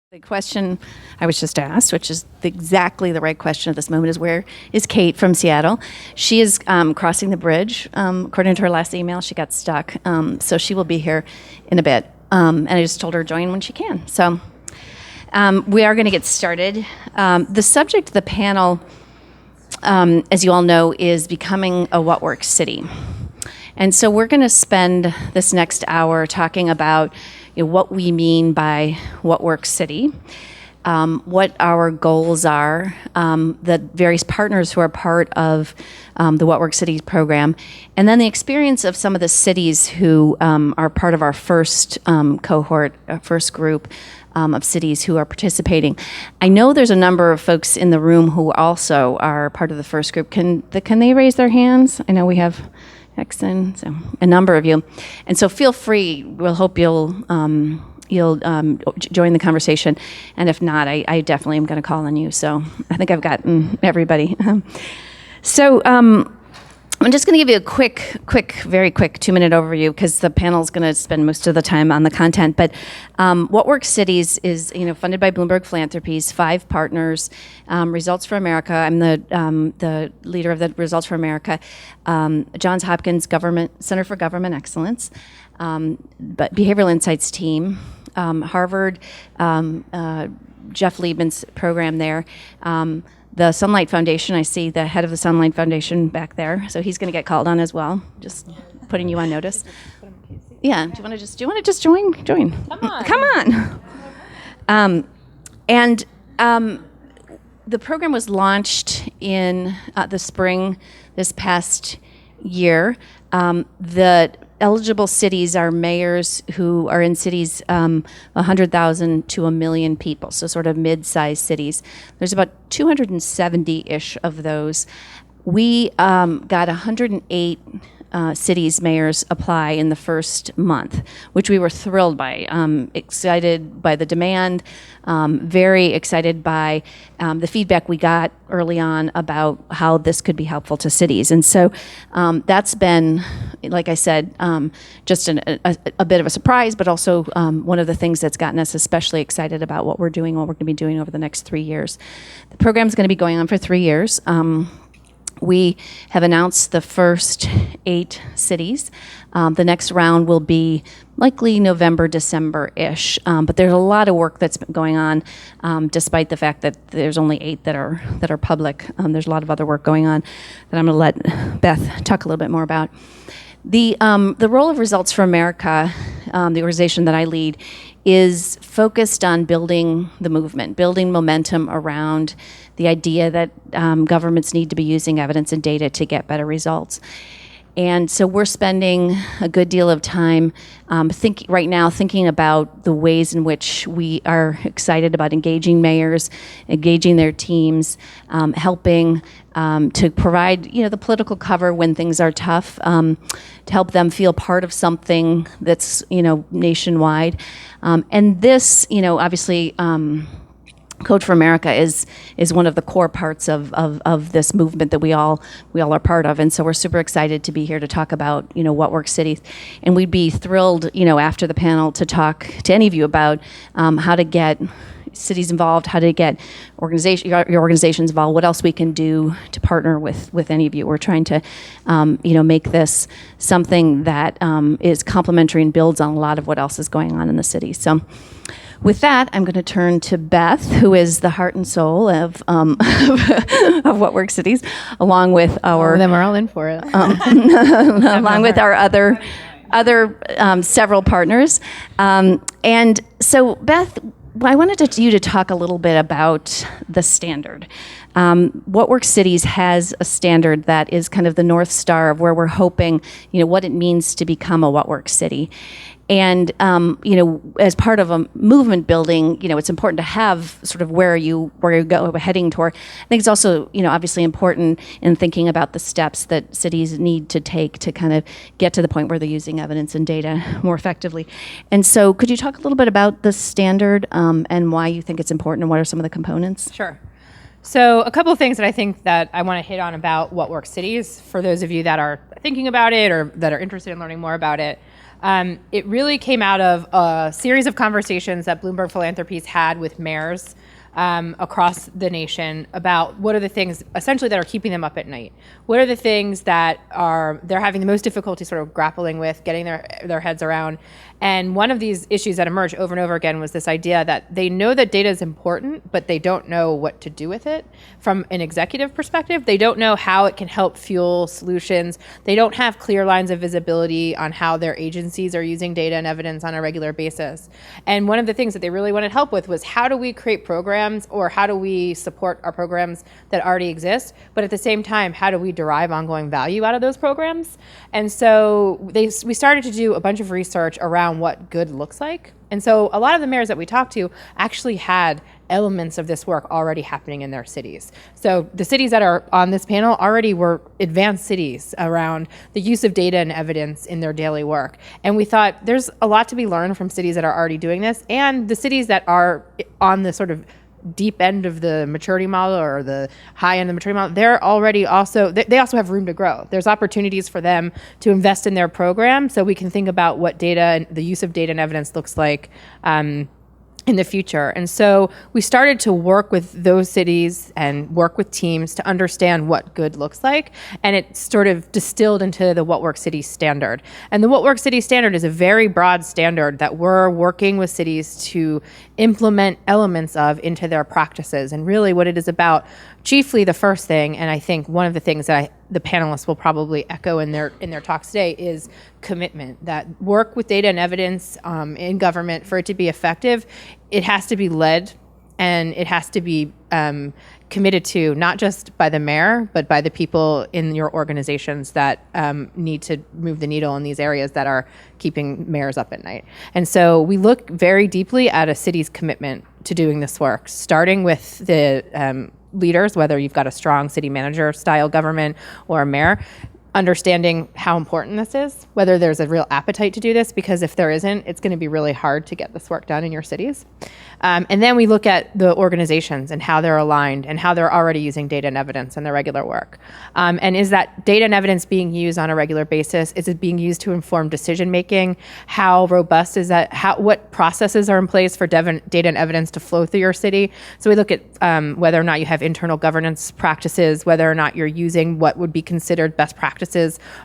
The question I was just asked, which is exactly the right question at this moment, is where is Kate from Seattle? She is crossing the bridge. According to her last email, she got stuck. So she will be here in a bit. And I just told her to join when she can. So we are going to get started. The subject of the panel, as you all know, is becoming a What Works city. And so we're going to spend this next hour talking about what we mean by What Works City, what our goals are, the various partners who are part of the What Works City program, and then the experience of some of the cities who are part of our first cohort, our first group of cities who are participating. I know there's a number of folks in the room who also are part of the first group. Can they raise their hands? I know we have Exon, so a number of you, and so feel free. We'll hope you'll join the conversation, and if not, I definitely am going to call on you. So I think I've gotten everybody. So I'm just going to give you a very quick 2-minute overview because the panel is going to spend most of the time on the content. But What Works Cities is funded by Bloomberg Philanthropies, 5 partners. Results for America. I'm the leader of the Results for America. Johns Hopkins Center for Government Excellence, but Behavioral Insights team. Harvard, Jeff Liebman's program there. The Sunlight Foundation, I see the head of the Sunlight Foundation back there, so he's going to get called on as well. Just putting you on notice. Yeah. Do you want to just join? Come on. And the program was launched in the spring this past year. The eligible cities are mayors who are in cities 100,000 to 1 million people, so sort of mid-sized cities. There's about 270-ish of those. We got 108 cities mayors apply in the first month, which we were thrilled by. Excited by the demand, very excited by the feedback we got early on about how this could be helpful to cities. And so that's been, like I said, just a bit of a surprise, but also one of the things that's gotten us especially excited about what we're doing, what we're going to be doing over the next 3 years. The program's going to be going on for 3 years. We have announced the first 8 cities. The next round will be likely November, December-ish. But there's a lot of work that's been going on, despite the fact that there's only 8 that are public. There's a lot of other work going on that I'm going to let Beth talk a little bit more about. The role of Results for America, the organization that I lead, is focused on building the movement, building momentum around the idea that governments need to be using evidence and data to get better results. And so we're spending a good deal of time thinking about the ways in which we are excited about engaging mayors, engaging their teams, helping to provide the political cover when things are tough, to help them feel part of something that's nationwide. And this, obviously. Code for America is one of the core parts of this movement that we all are part of, and so we're super excited to be here to talk about What Works Cities, and we'd be thrilled after the panel to talk to any of you about how to get cities involved, how to get your organizations involved, what else we can do to partner with any of you. We're trying to make this something that is complementary and builds on a lot of what else is going on in the city. So. With that, I'm going to turn to Beth, who is the heart and soul of of What Works Cities, along with our. Then we're all in for it. Along with our other several partners, and so Beth, I wanted you to talk a little bit about the standard. What Works Cities has a standard that is kind of the North Star of where we're hoping, what it means to become a What Works city. And, as part of a movement building, it's important to have sort of where you go heading toward. I think it's also, obviously important in thinking about the steps that cities need to take to kind of get to the point where they're using evidence and data more effectively. And so could you talk a little bit about the standard and why you think it's important and what are some of the components? Sure. So a couple of things that I think that I want to hit on about What Works Cities for those of you that are thinking about it or that are interested in learning more about it. It really came out of a series of conversations that Bloomberg Philanthropies had with mayors across the nation about what are the things essentially that are keeping them up at night. What are the things that they're having the most difficulty sort of grappling with, getting their heads around. And one of these issues that emerged over and over again was this idea that they know that data is important, but they don't know what to do with it from an executive perspective. They don't know how it can help fuel solutions. They don't have clear lines of visibility on how their agencies are using data and evidence on a regular basis. And one of the things that they really wanted help with was how do we create programs, or how do we support our programs that already exist, but at the same time, how do we derive ongoing value out of those programs? And so we started to do a bunch of research around what good looks like. And so a lot of the mayors that we talked to actually had elements of this work already happening in their cities. So the cities that are on this panel already were advanced cities around the use of data and evidence in their daily work. And we thought there's a lot to be learned from cities that are already doing this, and the cities that are on the sort of deep end of the maturity model or the high end of the maturity model, they're already also, they also have room to grow. There's opportunities for them to invest in their program, so we can think about what data and the use of data and evidence looks like in the future. And so we started to work with those cities and work with teams to understand what good looks like. And it sort of distilled into the What Works City standard. And the What Works City standard is a very broad standard that we're working with cities to implement elements of into their practices. And really what it is about, chiefly the first thing, and I think one of the things that the panelists will probably echo in their talks today, is commitment. That work with data and evidence in government, for it to be effective, it has to be led and it has to be committed to, not just by the mayor, but by the people in your organizations that need to move the needle in these areas that are keeping mayors up at night. And so we look very deeply at a city's commitment to doing this work, starting with the leaders, whether you've got a strong city manager style government or a mayor, understanding how important this is, whether there's a real appetite to do this, because if there isn't, it's going to be really hard to get this work done in your cities. And then we look at the organizations and how they're aligned and how they're already using data and evidence in their regular work. And is that data and evidence being used on a regular basis? Is it being used to inform decision making? How robust is that? What processes are in place for data and evidence to flow through your city? So we look at whether or not you have internal governance practices, whether or not you're using what would be considered best practices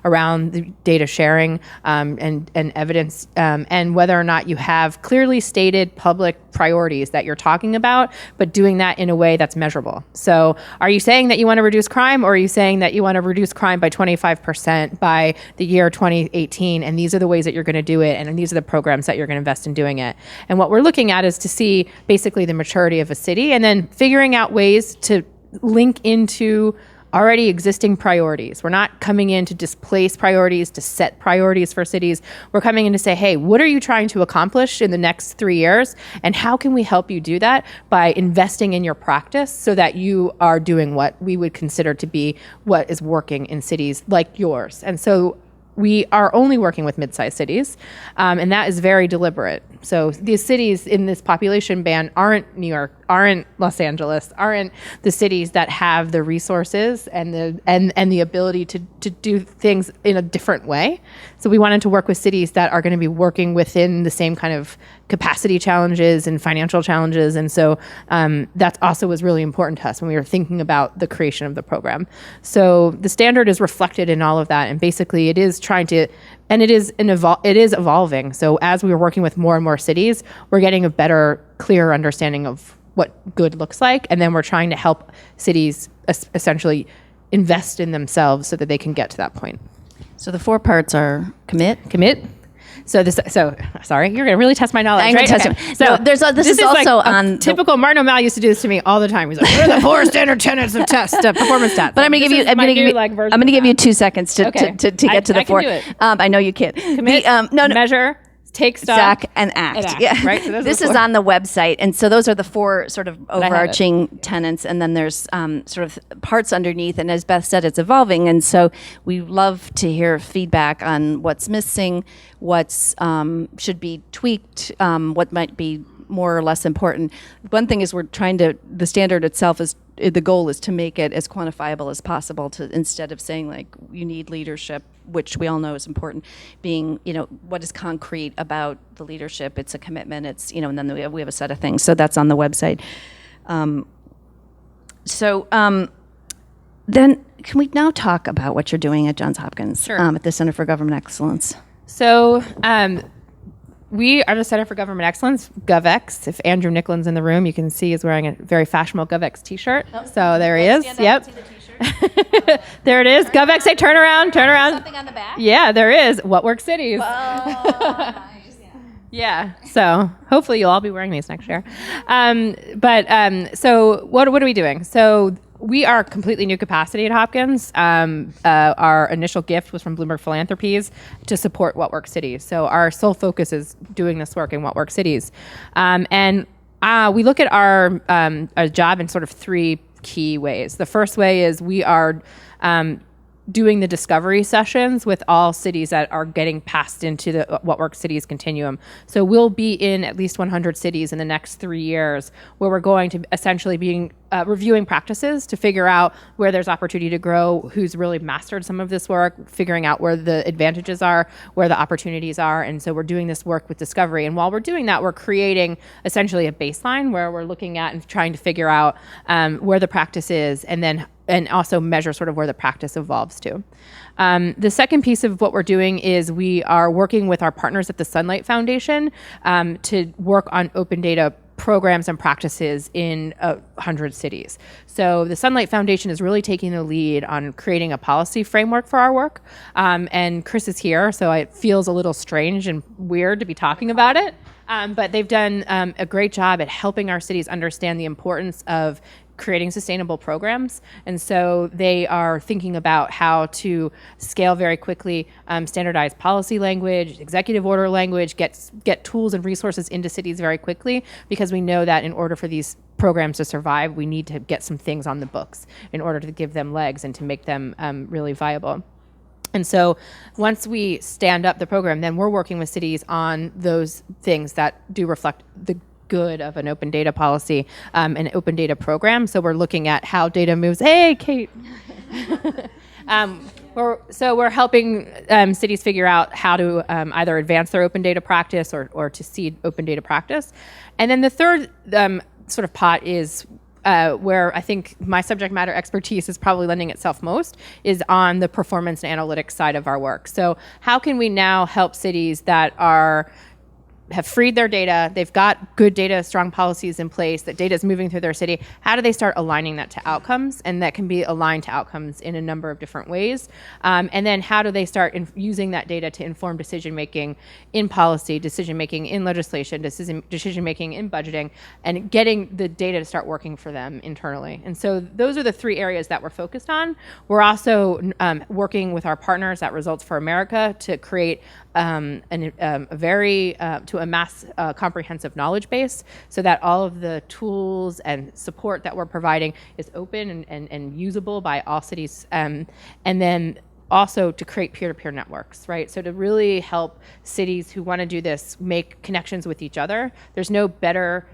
around the data sharing and evidence, and whether or not you have clearly stated public priorities that you're talking about, but doing that in a way that's measurable. So are you saying that you want to reduce crime, or are you saying that you want to reduce crime by 25% by the year 2018, and these are the ways that you're going to do it, and these are the programs that you're going to invest in doing it? And what we're looking at is to see basically the maturity of a city, and then figuring out ways to link into already existing priorities. We're not coming in to displace priorities, to set priorities for cities. We're coming in to say, hey, what are you trying to accomplish in the next 3 years? And how can we help you do that by investing in your practice so that you are doing what we would consider to be what is working in cities like yours? And so we are only working with mid-sized cities, and that is very deliberate. So these cities in this population band aren't New York, aren't Los Angeles, aren't the cities that have the resources and the ability to do things in a different way. So we wanted to work with cities that are going to be working within the same kind of capacity challenges and financial challenges. And so that also was really important to us when we were thinking about the creation of the program. So the standard is reflected in all of that. And basically it is trying to, and it is evolving. So as we were working with more and more cities, we're getting a better, clearer understanding of what good looks like. And then we're trying to help cities essentially invest in themselves so that they can get to that point. So the 4 parts are commit. So sorry, you're going to really test my knowledge, I'm right? gonna test it. So this is also like on typical. Martin O'Malley used to do this to me all the time. He's like, "What are the 4 standard tenets of performance tests?" But I'm going to give you 2 seconds to get to the 4. I can do it. I know you can. Commit, measure, take stock, and act. Yeah. Right. So this is on the website, and so those are the 4 sort of overarching tenets, and then there's sort of parts underneath. And as Beth said, it's evolving, and so we love to hear feedback on what's missing, what's should be tweaked, what might be more or less important. One thing is the standard itself is the goal is to make it as quantifiable as possible, to instead of saying like you need leadership, which we all know is important, being, what is concrete about the leadership. It's a commitment. It's, and then we have a set of things. So that's on the website. Then can we now talk about what you're doing at Johns Hopkins, Sure. At the Center for Government Excellence? So we are the Center for Government Excellence, GovX. If Andrew Nicklin's in the room, you can see he's wearing a very fashionable GovX t-shirt. Oh, so there he is. Yep. There it is. GovX, say turn around. Something on the back? Yeah, there is. What Works Cities. Oh, nice. Yeah, so hopefully you'll all be wearing these next year. So what are we doing? So we are completely new capacity at Hopkins. Our initial gift was from Bloomberg Philanthropies to support What Works Cities. So our sole focus is doing this work in What Works Cities. And we look at our job in sort of three key ways. The first way is we are doing the discovery sessions with all cities that are getting passed into the What Works Cities continuum. So we'll be in at least 100 cities in the next 3 years, where we're going to essentially be reviewing practices to figure out where there's opportunity to grow, who's really mastered some of this work, figuring out where the advantages are, where the opportunities are. And so we're doing this work with discovery. And while we're doing that, we're creating essentially a baseline where we're looking at and trying to figure out where the practice is, and also measure sort of where the practice evolves to. The second piece of what we're doing is we are working with our partners at the Sunlight Foundation to work on open data programs and practices in 100 cities. So the Sunlight Foundation is really taking the lead on creating a policy framework for our work. And Chris is here, so it feels a little strange and weird to be talking about it. But they've done a great job at helping our cities understand the importance of creating sustainable programs. And so they are thinking about how to scale very quickly, standardize policy language, executive order language, get tools and resources into cities very quickly, because we know that in order for these programs to survive, we need to get some things on the books in order to give them legs and to make them really viable. And so once we stand up the program, then we're working with cities on those things that do reflect the good of an open data policy, an open data program. So we're looking at how data moves. Hey, Kate. We're helping cities figure out how to either advance their open data practice or to seed open data practice. And then the third sort of pot is where I think my subject matter expertise is probably lending itself most, is on the performance and analytics side of our work. So how can we now help cities that have freed their data, they've got good data, strong policies in place, that data is moving through their city? How do they start aligning that to outcomes? And that can be aligned to outcomes in a number of different ways. And then how do they start using that data to inform decision-making in policy, decision-making in legislation, decision-making in budgeting, and getting the data to start working for them internally? And so those are the three areas that we're focused on. We're also working with our partners at Results for America to create to amass a comprehensive knowledge base, so that all of the tools and support that we're providing is open and usable by all cities, and then also to create peer-to-peer networks, right? So to really help cities who want to do this make connections with each other. There's no better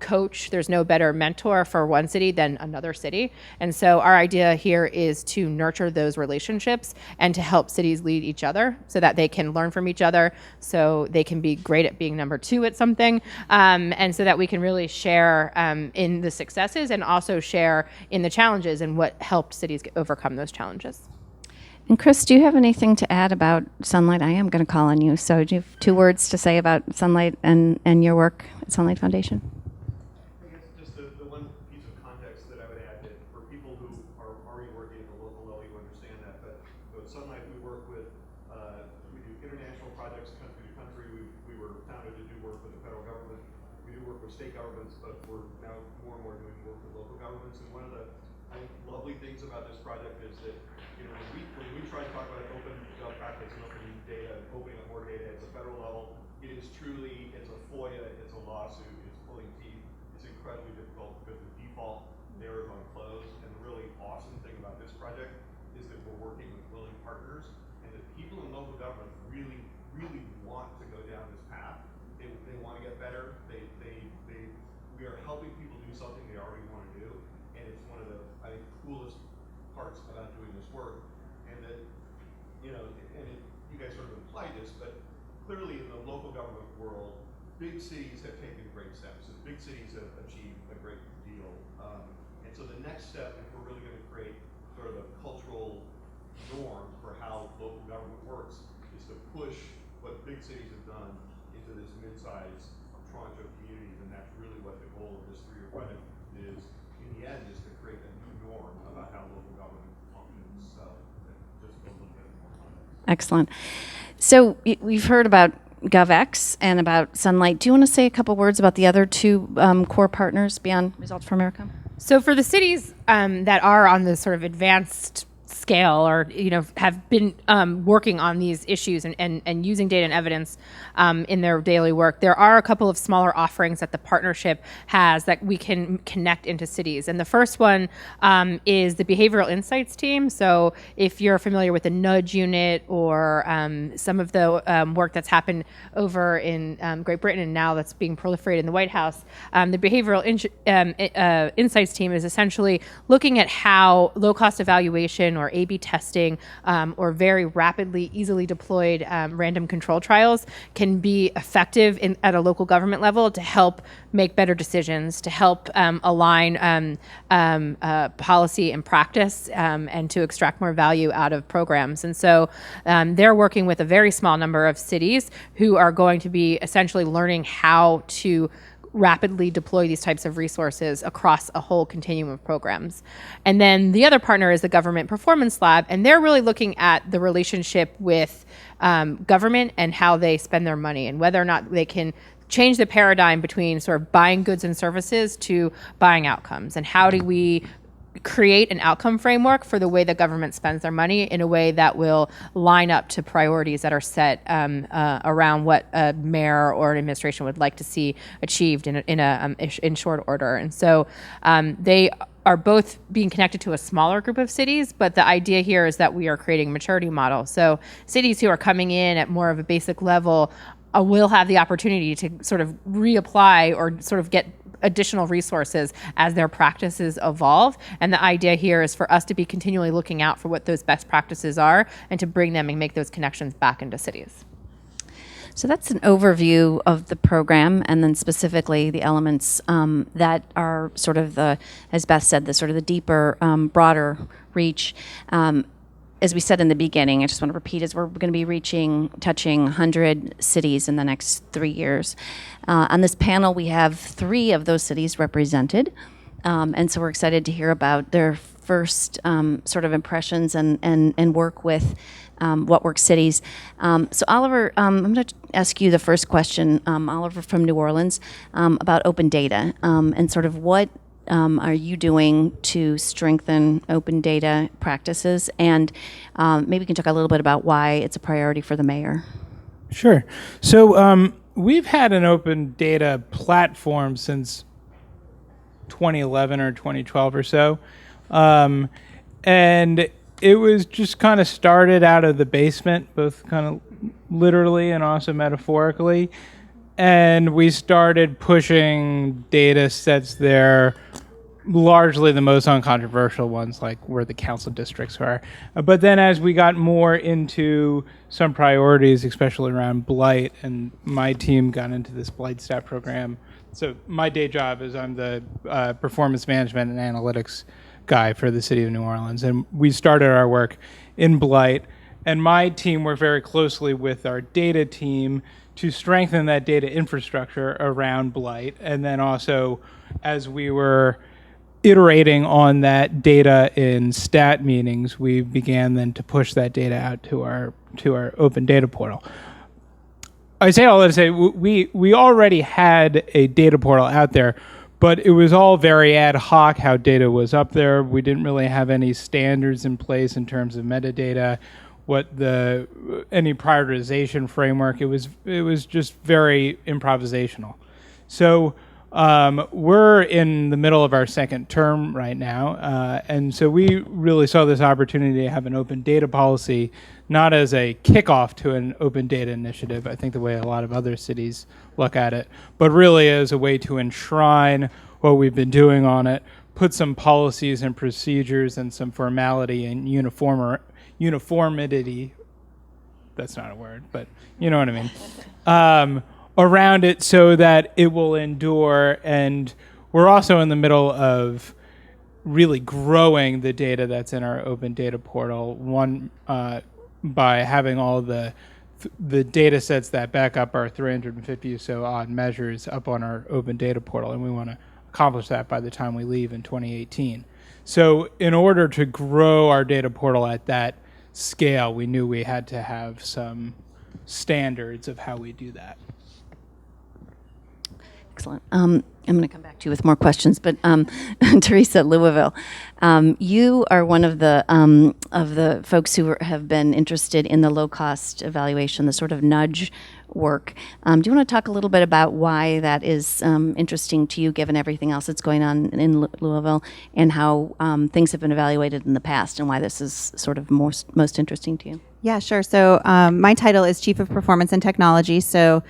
coach, there's no better mentor for one city than another city. And so our idea here is to nurture those relationships and to help cities lead each other so that they can learn from each other, so they can be great at being number two at something, and so that we can really share in the successes and also share in the challenges and what helped cities overcome those challenges. And Chris, do you have anything to add about Sunlight? I am going to call on you. So do you have 2 words to say about Sunlight and your work at Sunlight Foundation? I guess just the one piece of context that I would add, that for people who are already working at the local level, you understand that. But at Sunlight, we work with, we do international projects country to country. We were founded to do work with the federal government. We do work with state governments, but we're now more and more doing work with local governments. And one of the, I think, lovely things about this project is that, when we try to talk about open gov practice and open data, opening up more data at the federal level, it is truly, it's a FOIA, it's a lawsuit, it's pulling teeth, it's incredibly difficult because the default there is on close. And the really awesome thing about this project is that we're working with willing partners, and that people in local government really, really want to go down this path. They want to get better. We are helping people do something they already want to do. and it's one of the, I think, coolest parts about doing this work. And that, you guys sort of implied this, but clearly in the local government world, big cities have taken great steps, and big cities have achieved a great deal. And so the next step, if we're really going to create sort of a cultural norm for how local government works, is to push what big cities have done into this mid-sized tranche of communities, and that's really what the goal of this 3-year project is. In the end, is to create a new norm about how local government functions. So, just a little bit more context. Excellent. So we've heard about GovX and about Sunlight. Do you want to say a couple words about the other two core partners beyond Results for America? So for the cities that are on the sort of advanced scale, or have been working on these issues and using data and evidence in their daily work, there are a couple of smaller offerings that the partnership has that we can connect into cities. And the first one is the Behavioral Insights team. So if you're familiar with the Nudge Unit or some of the work that's happened over in Great Britain and now that's being proliferated in the White House, the Behavioral Insights team is essentially looking at how low-cost evaluation or A/B testing or very rapidly, easily deployed random control trials can be effective at a local government level to help make better decisions, to help align policy and practice, and to extract more value out of programs. And so they're working with a very small number of cities who are going to be essentially learning how to rapidly deploy these types of resources across a whole continuum of programs. And then the other partner is the Government Performance Lab, and they're really looking at the relationship with government and how they spend their money and whether or not they can change the paradigm between sort of buying goods and services to buying outcomes. And how do we create an outcome framework for the way that government spends their money in a way that will line up to priorities that are set around what a mayor or an administration would like to see achieved in short order. And so they are both being connected to a smaller group of cities, but the idea here is that we are creating a maturity model. So cities who are coming in at more of a basic level will have the opportunity to sort of reapply or sort of get additional resources as their practices evolve. And the idea here is for us to be continually looking out for what those best practices are and to bring them and make those connections back into cities. So that's an overview of the program, and then specifically the elements that are sort of the, as Beth said, the sort of the deeper, broader reach. As we said in the beginning, I just want to repeat, is we're going to be touching 100 cities in the next 3 years. On this panel, we have 3 of those cities represented. And so we're excited to hear about their first sort of impressions and work with What Works Cities. So Oliver, I'm going to ask you the first question, Oliver from New Orleans, about open data and sort of what are you doing to strengthen open data practices? And maybe we can talk a little bit about why it's a priority for the mayor. Sure. So we've had an open data platform since 2011 or 2012 or so. And it was just kind of started out of the basement, both kind of literally and also metaphorically. And we started pushing data sets there, largely the most uncontroversial ones, like where the council districts are. But then as we got more into some priorities, especially around blight, and my team got into this blight stat program. So my day job is I'm the performance management and analytics guy for the city of New Orleans. And we started our work in blight. And my team worked very closely with our data team to strengthen that data infrastructure around blight. And then also, as we were iterating on that data in stat meetings, we began then to push that data out to our open data portal. I say all that to say we already had a data portal out there, but it was all very ad hoc how data was up there. We didn't really have any standards in place in terms of metadata, any prioritization framework. It was just very improvisational. So we're in the middle of our second term right now, and so we really saw this opportunity to have an open data policy, not as a kickoff to an open data initiative, I think the way a lot of other cities look at it, but really as a way to enshrine what we've been doing on it, put some policies and procedures and some formality and uniformity. That's not a word, but you know what I mean. Around it so that it will endure. And we're also in the middle of really growing the data that's in our open data portal. One, by having all the data sets that back up our 350 or so odd measures up on our open data portal, and we want to accomplish that by the time we leave in 2018. So in order to grow our data portal at that scale, we knew we had to have some standards of how we do that. Excellent. I'm going to come back to you with more questions, but Theresa, Louisville, you are one of the folks who have been interested in the low-cost evaluation, the sort of nudge work. Do you want to talk a little bit about why that is interesting to you, given everything else that's going on in Louisville, and how things have been evaluated in the past, and why this is sort of most interesting to you? Yeah, sure. So my title is Chief of Performance and Technology. So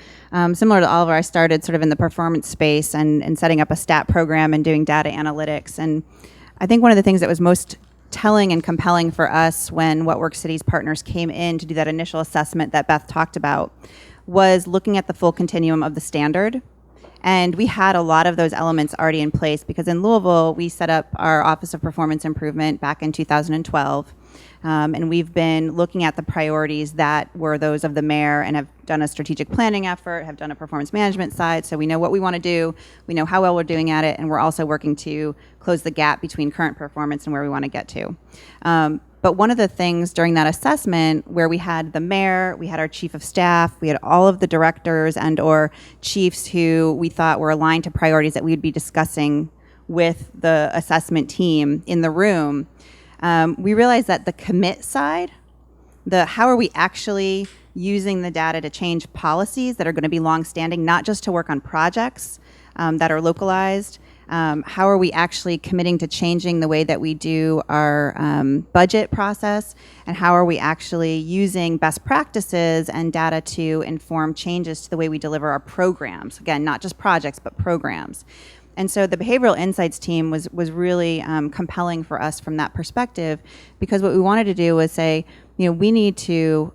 similar to Oliver, I started sort of in the performance space and setting up a stat program and doing data analytics. And I think one of the things that was most telling and compelling for us when What Works City's partners came in to do that initial assessment that Beth talked about was looking at the full continuum of the standard. And we had a lot of those elements already in place because in Louisville, we set up our Office of Performance Improvement back in 2012. And we've been looking at the priorities that were those of the mayor and have done a strategic planning effort, have done a performance management side. So we know what we want to do, we know how well we're doing at it, and we're also working to close the gap between current performance and where we want to get to. But one of the things during that assessment where we had the mayor, we had our chief of staff, we had all of the directors and or chiefs who we thought were aligned to priorities that we would be discussing with the assessment team in the room, we realized that the commit side, the how are we actually using the data to change policies that are going to be longstanding, not just to work on projects that are localized, how are we actually committing to changing the way that we do our budget process, and how are we actually using best practices and data to inform changes to the way we deliver our programs. Again, not just projects, but programs. And so the behavioral insights team was really compelling for us from that perspective, because what we wanted to do was say, we need to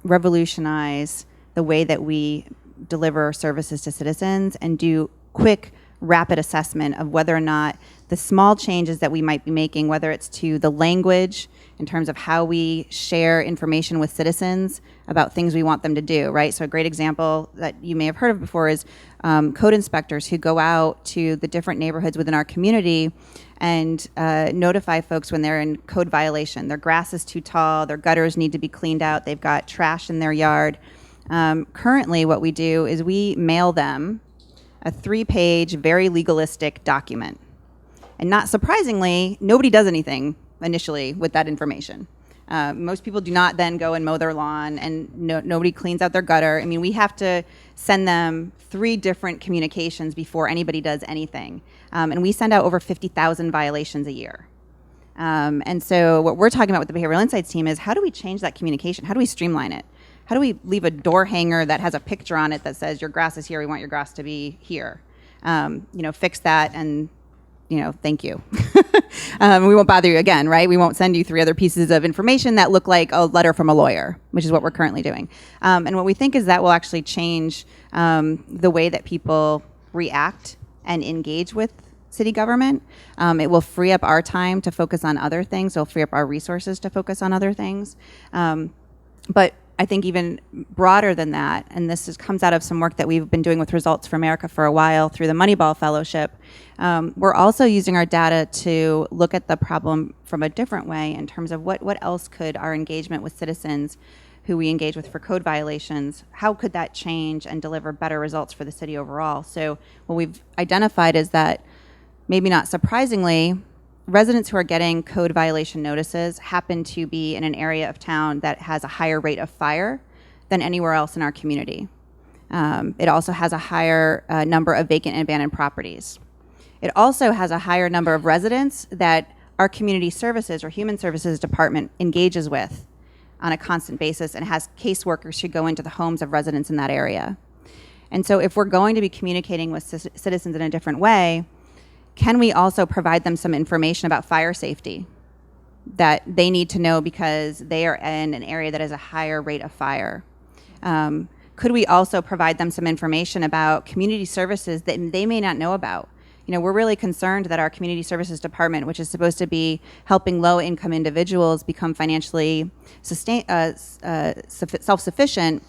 revolutionize the way that we deliver services to citizens and do quick, rapid assessment of whether or not the small changes that we might be making, whether it's to the language in terms of how we share information with citizens about things we want them to do, right? So a great example that you may have heard of before is code inspectors who go out to the different neighborhoods within our community and notify folks when they're in code violation. Their grass is too tall, their gutters need to be cleaned out, they've got trash in their yard. Currently, what we do is we mail them a 3-page, very legalistic document. And not surprisingly, nobody does anything initially with that information. Most people do not then go and mow their lawn, and nobody cleans out their gutter. I mean, we have to send them 3 different communications before anybody does anything. And we send out over 50,000 violations a year. And so what we're talking about with the Behavioral Insights team is how do we change that communication? How do we streamline it? How do we leave a door hanger that has a picture on it that says your grass is here, we want your grass to be here? Fix that and, thank you. We won't bother you again, right? We won't send you 3 other pieces of information that look like a letter from a lawyer, which is what we're currently doing. And what we think is that will actually change the way that people react and engage with city government. It will free up our time to focus on other things. It'll free up our resources to focus on other things. But I think even broader than that, and this comes out of some work that we've been doing with Results for America for a while through the Moneyball Fellowship, we're also using our data to look at the problem from a different way in terms of what else could our engagement with citizens who we engage with for code violations, how could that change and deliver better results for the city overall? So what we've identified is that, maybe not surprisingly, residents who are getting code violation notices happen to be in an area of town that has a higher rate of fire than anywhere else in our community. It also has a higher number of vacant and abandoned properties. It also has a higher number of residents that our community services or human services department engages with on a constant basis and has caseworkers who go into the homes of residents in that area. And so if we're going to be communicating with citizens in a different way, can we also provide them some information about fire safety that they need to know because they are in an area that has a higher rate of fire? Could we also provide them some information about community services that they may not know about? We're really concerned that our community services department, which is supposed to be helping low-income individuals become financially self-sufficient,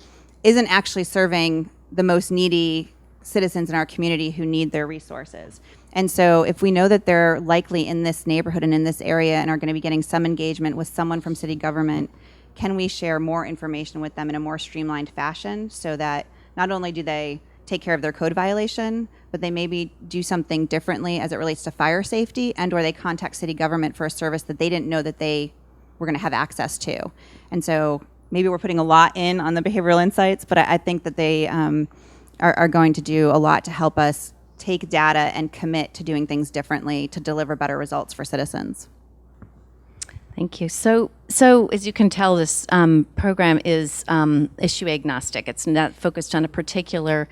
isn't actually serving the most needy citizens in our community who need their resources. And so if we know that they're likely in this neighborhood and in this area and are going to be getting some engagement with someone from city government, can we share more information with them in a more streamlined fashion so that not only do they take care of their code violation, but they maybe do something differently as it relates to fire safety, and or they contact city government for a service that they didn't know that they were going to have access to. And so maybe we're putting a lot in on the behavioral insights, but I think that they are going to do a lot to help us take data and commit to doing things differently to deliver better results for citizens. Thank you. So as you can tell, this program is issue agnostic. It's not focused on a particular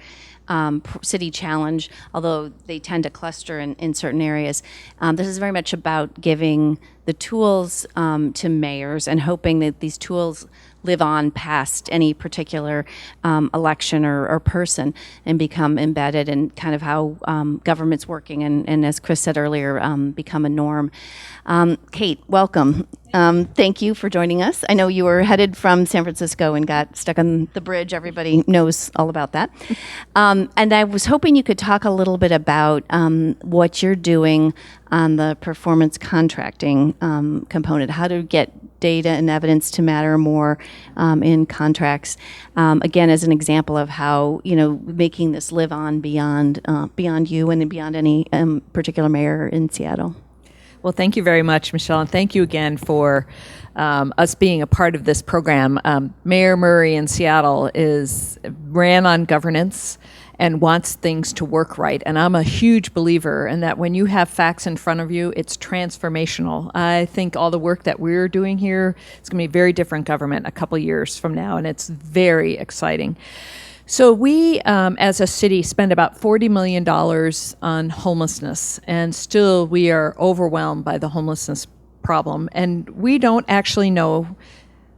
city challenge, although they tend to cluster in certain areas. This is very much about giving the tools to mayors and hoping that these tools live on past any particular election or person and become embedded in kind of how government's working and as Chris said earlier, become a norm. Kate, welcome. Thank you for joining us. I know you were headed from San Francisco and got stuck on the bridge. Everybody knows all about that. And I was hoping you could talk a little bit about what you're doing on the performance contracting component, how to get data and evidence to matter more in contracts. Again, as an example of how, making this live on beyond you and beyond any particular mayor in Seattle. Well, thank you very much, Michelle, and thank you again for us being a part of this program. Mayor Murray in Seattle ran on governance and wants things to work right. And I'm a huge believer in that when you have facts in front of you, it's transformational. I think all the work that we're doing here, it's going to be very different government a couple years from now, and it's very exciting. So we, as a city, spend about $40 million on homelessness, and still we are overwhelmed by the homelessness problem. And we don't actually know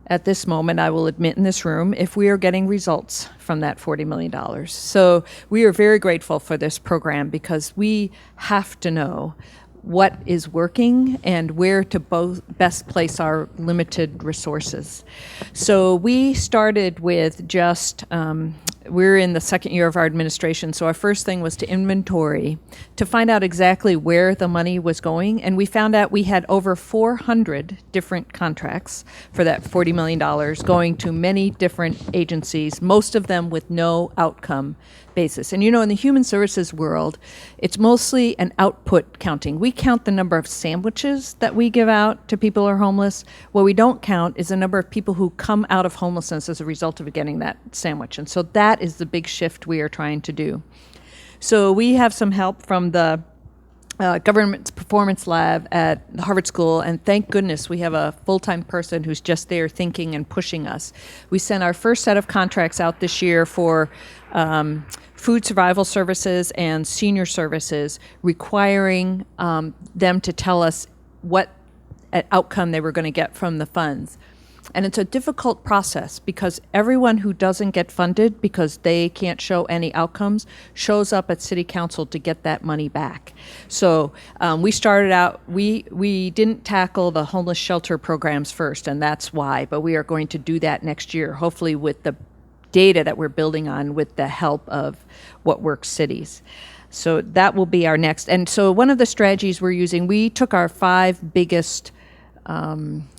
at this moment, I will admit in this room, if we are getting results from that $40 million. So we are very grateful for this program because we have to know what is working and where to best place our limited resources. So we started with just, we're in the second year of our administration, so our first thing was to inventory, to find out exactly where the money was going, and we found out we had over 400 different contracts for that $40 million going to many different agencies, most of them with no outcome basis. And in the human services world, it's mostly an output counting. We count the number of sandwiches that we give out to people who are homeless. What we don't count is the number of people who come out of homelessness as a result of getting that sandwich. And so that is the big shift we are trying to do. So we have some help from the Government Performance Lab at Harvard School, and thank goodness we have a full-time person who's just there thinking and pushing us. We sent our first set of contracts out this year for food survival services and senior services, requiring them to tell us what outcome they were going to get from the funds. And it's a difficult process because everyone who doesn't get funded because they can't show any outcomes shows up at City Council to get that money back. So we started out, we didn't tackle the homeless shelter programs first, and that's why, but we are going to do that next year, hopefully with the data that we're building on with the help of What Works Cities. So that will be our next. And so one of the strategies we're using, we took our 5 biggest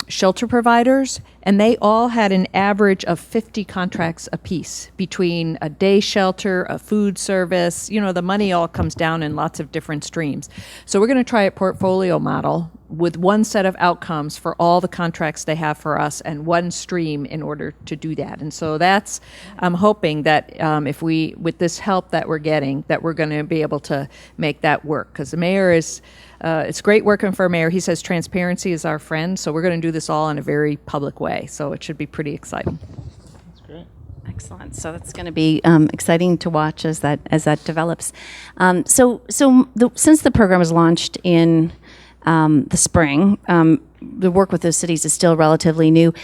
shelter providers, and they all had an average of 50 contracts apiece between a day shelter, a food service. The money all comes down in lots of different streams. So we're going to try a portfolio model with one set of outcomes for all the contracts they have for us and one stream in order to do that. And so that's, I'm hoping that if we, with this help that we're getting, that we're going to be able to make that work. Because the mayor is, it's great working for a mayor. He says transparency is our friend, so we're going to do this all in a very public way. So it should be pretty exciting. That's great. Excellent. So that's going to be exciting to watch as that develops. Since the program was launched in the spring, the work with those cities is still relatively new.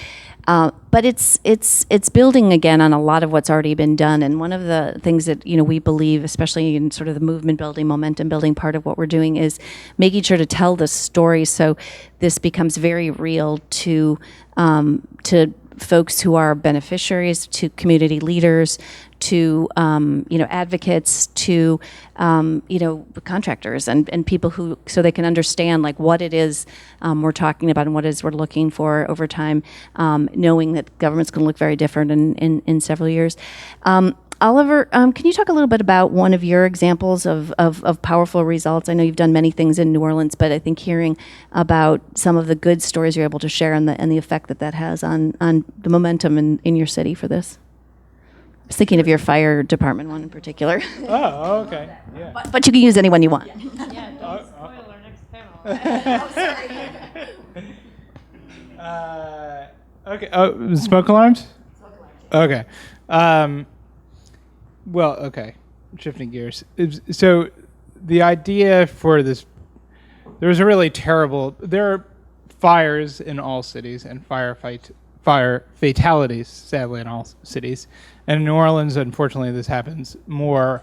But it's building again on a lot of what's already been done. And one of the things that we believe, especially in sort of the movement building, momentum building part of what we're doing, is making sure to tell the story so this becomes very real to folks who are beneficiaries, to community leaders, to advocates, to contractors and people who, so they can understand like what it is we're talking about and what it is we're looking for over time, knowing that government's going to look very different in several years. Oliver, can you talk a little bit about one of your examples of powerful results? I know you've done many things in New Orleans, but I think hearing about some of the good stories you're able to share and the effect that has on the momentum in your city for this. I was thinking of your fire department one in particular. Oh, okay. Yeah. But you can use any one you want. Yeah, don't spoil our next panel. Okay. Oh, smoke alarms? Okay. Well, okay. Shifting gears. So the idea for this, there are fires in all cities and fire fatalities, sadly, in all cities. And in New Orleans, unfortunately, this happens more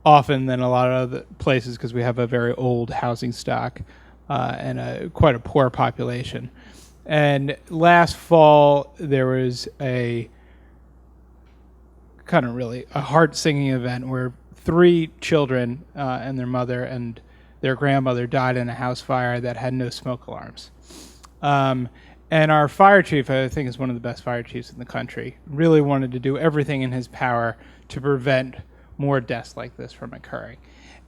often than a lot of other places because we have a very old housing stock and quite a poor population. And last fall, there was a kind of really a heart-singing event where 3 children and their mother and their grandmother died in a house fire that had no smoke alarms. And our fire chief, I think is one of the best fire chiefs in the country, really wanted to do everything in his power to prevent more deaths like this from occurring.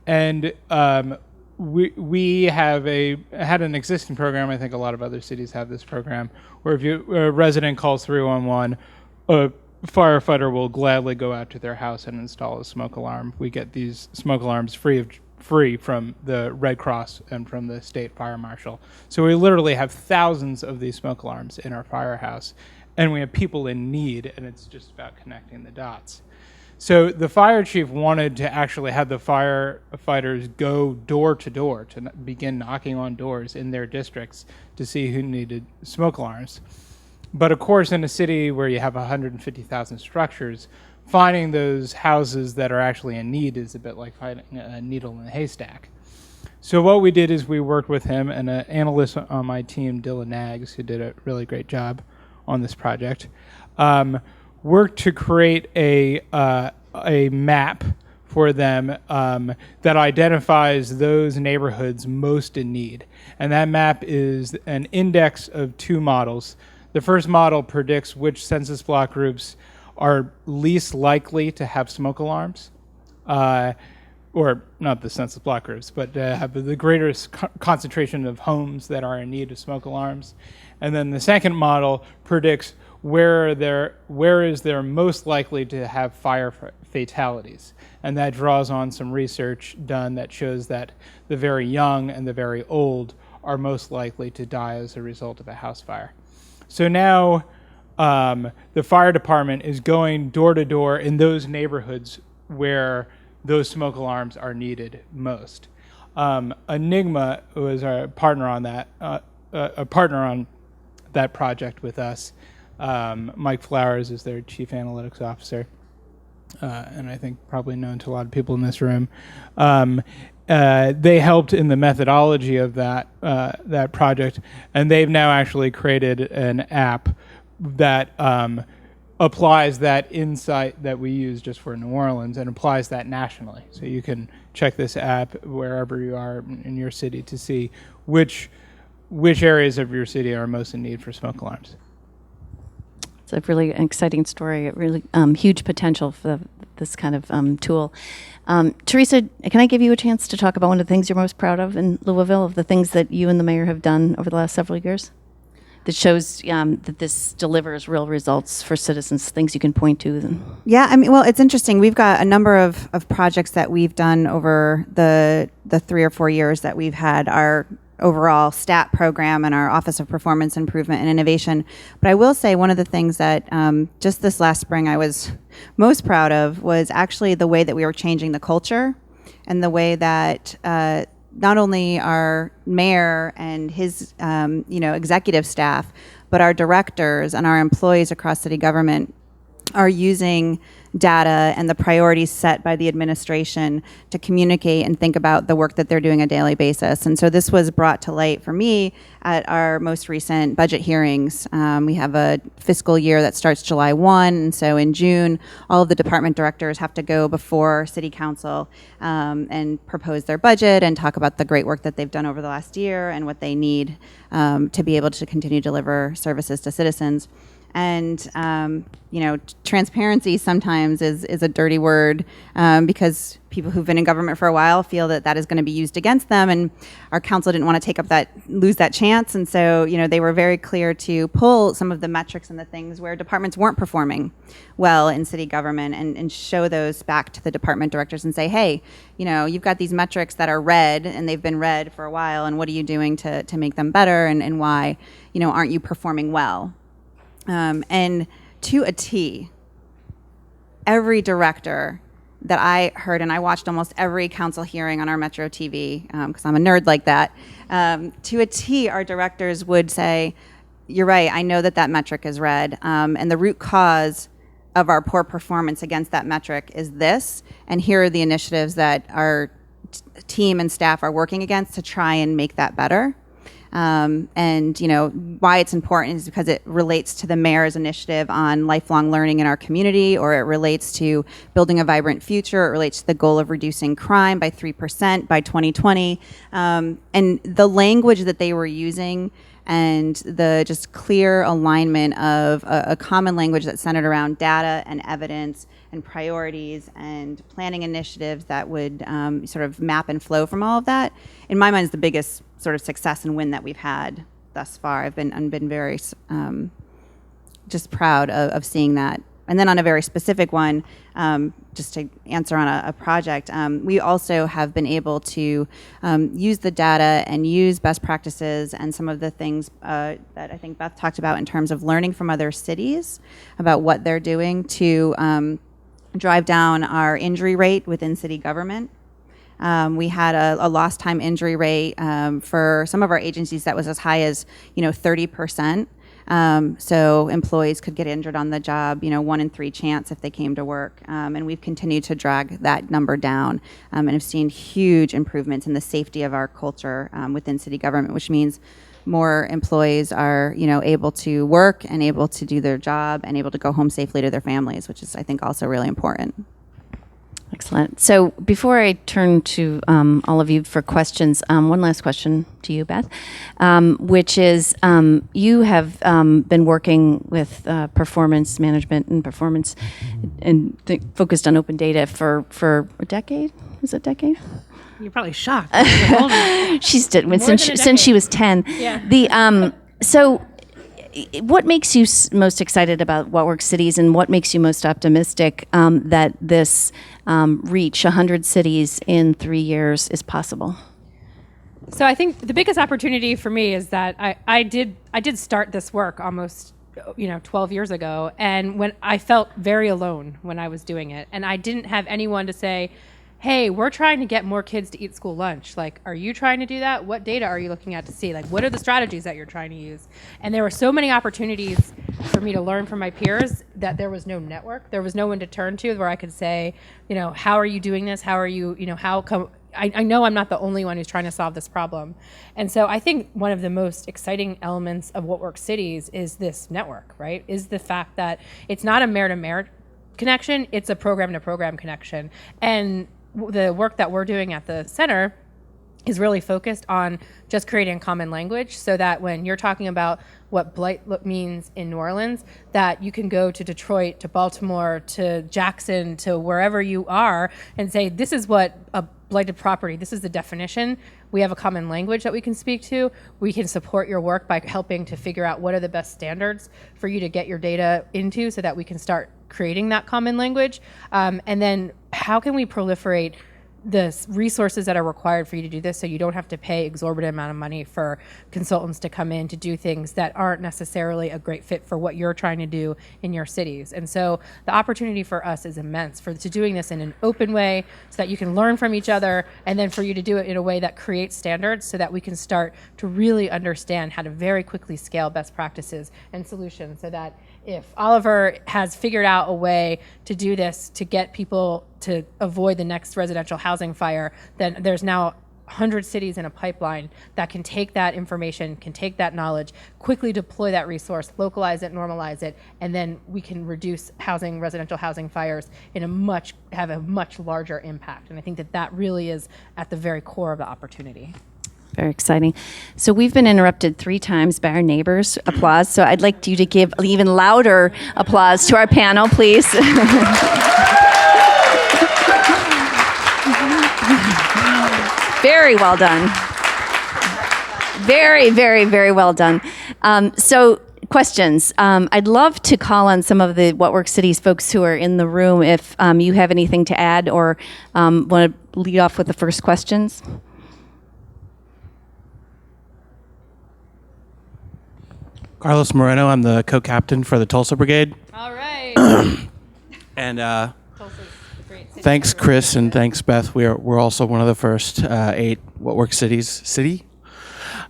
And we had an existing program. I think a lot of other cities have this program where if a resident calls 311, a firefighter will gladly go out to their house and install a smoke alarm. We get these smoke alarms free from the Red Cross and from the state fire marshal. So we literally have thousands of these smoke alarms in our firehouse, and we have people in need, and it's just about connecting the dots. So the fire chief wanted to actually have the firefighters go door to door to begin knocking on doors in their districts to see who needed smoke alarms. But of course, in a city where you have 150,000 structures, finding those houses that are actually in need is a bit like finding a needle in a haystack. So what we did is we worked with him and an analyst on my team, Dylan Nags, who did a really great job on this project, worked to create a map for them that identifies those neighborhoods most in need. And that map is an index of 2 models. The first model predicts which census block groups are least likely to have smoke alarms, or not the census block groups, but have the greatest concentration of homes that are in need of smoke alarms. And then the second model predicts where is there most likely to have fire fatalities. And that draws on some research done that shows that the very young and the very old are most likely to die as a result of a house fire. So now the fire department is going door to door in those neighborhoods where those smoke alarms are needed most. Enigma was our partner on that, project with us. Mike Flowers is their chief analytics officer, and I think probably known to a lot of people in this room. They helped in the methodology of that project, and they've now actually created an app that applies that insight that we use just for New Orleans and applies that nationally. So you can check this app wherever you are in your city to see which areas of your city are most in need for smoke alarms. It's a really exciting story, really huge potential for this kind of tool. Theresa, can I give you a chance to talk about one of the things you're most proud of in Louisville, of the things that you and the mayor have done over the last several years that shows that this delivers real results for citizens, things you can point to? Yeah, I mean, well, it's interesting. We've got a number of projects that we've done over the 3 or 4 years that we've had our overall STAT program and our Office of Performance Improvement and Innovation. But I will say one of the things that just this last spring I was most proud of was actually the way that we were changing the culture and the way that not only our mayor and his executive staff, but our directors and our employees across city government are using data and the priorities set by the administration to communicate and think about the work that they're doing on a daily basis. And so this was brought to light for me at our most recent budget hearings. We have a fiscal year that starts July 1, and so in June, all of the department directors have to go before City Council and propose their budget and talk about the great work that they've done over the last year and what they need to be able to continue to deliver services to citizens. And, transparency sometimes is a dirty word because people who've been in government for a while feel that that is going to be used against them. And our council didn't want to lose that chance. And so, they were very clear to pull some of the metrics and the things where departments weren't performing well in city government and show those back to the department directors and say, hey, you've got these metrics that are red and they've been red for a while. And what are you doing to make them better? And why, aren't you performing well? And to a T, every director that I heard, and I watched almost every council hearing on our Metro TV, because I'm a nerd like that, to a T, our directors would say, you're right, I know that metric is red, and the root cause of our poor performance against that metric is this, and here are the initiatives that our team and staff are working against to try and make that better. Why it's important is because it relates to the mayor's initiative on lifelong learning in our community, or it relates to building a vibrant future. It relates to the goal of reducing crime by 3% by 2020. And the language that they were using and the just clear alignment of a common language that's centered around data and evidence and priorities and planning initiatives that would sort of map and flow from all of that, in my mind, is the biggest sort of success and win that we've had thus far. I've been very just proud of seeing that. And then on a very specific one, just to answer on a project, we also have been able to use the data and use best practices and some of the things that I think Beth talked about in terms of learning from other cities about what they're doing to drive down our injury rate within city government. We had a lost time injury rate for some of our agencies that was as high as 30%. So employees could get injured on the job, 1 in 3 chance if they came to work. And we've continued to drag that number down and have seen huge improvements in the safety of our culture within city government, which means more employees are, able to work and able to do their job and able to go home safely to their families, which is, I think, also really important. Excellent. So before I turn to all of you for questions, one last question to you, Beth, which is you have been working with performance management and performance and focused on open data for a decade? Is it a decade? You're probably shocked. She's since she was 10. Yeah. So what makes you most excited about What Works Cities, and what makes you most optimistic that this reach 100 cities in 3 years is possible? So I think the biggest opportunity for me is that I did start this work almost 12 years ago, and when I felt very alone when I was doing it, and I didn't have anyone to say, hey, we're trying to get more kids to eat school lunch. Like, are you trying to do that? What data are you looking at to see? Like, what are the strategies that you're trying to use? And there were so many opportunities for me to learn from my peers that there was no network. There was no one to turn to where I could say, how are you doing this? How are you, how come? I know I'm not the only one who's trying to solve this problem. And so I think one of the most exciting elements of What Works Cities is this network, right? Is the fact that it's not a mayor-to-mayor connection, it's a program-to-program connection. And the work that we're doing at the center is really focused on just creating a common language so that when you're talking about what blight means in New Orleans, that you can go to Detroit, to Baltimore, to Jackson, to wherever you are and say, this is what a blighted property, this is the definition. We have a common language that we can speak to. We can support your work by helping to figure out what are the best standards for you to get your data into so that we can start creating that common language. And then how can we proliferate the resources that are required for you to do this, so you don't have to pay exorbitant amount of money for consultants to come in to do things that aren't necessarily a great fit for what you're trying to do in your cities. And so the opportunity for us is immense to doing this in an open way so that you can learn from each other, and then for you to do it in a way that creates standards so that we can start to really understand how to very quickly scale best practices and solutions, so that if Oliver has figured out a way to do this to get people to avoid the next residential housing fire, then there's now 100 cities in a pipeline that can take that information, can take that knowledge, quickly deploy that resource, localize it, normalize it, and then we can reduce residential housing fires have a much larger impact. And I think that really is at the very core of the opportunity. Very exciting. So we've been interrupted 3 times by our neighbors' applause. So I'd like you to give even louder applause to our panel, please. Very well done. Very, very, very well done. So questions. I'd love to call on some of the What Works Cities folks who are in the room if you have anything to add or want to lead off with the first questions. Carlos Moreno, I'm the co-captain for the Tulsa Brigade. All right. And thanks, Chris, and thanks, Beth. We're also one of the first 8 What Works Cities.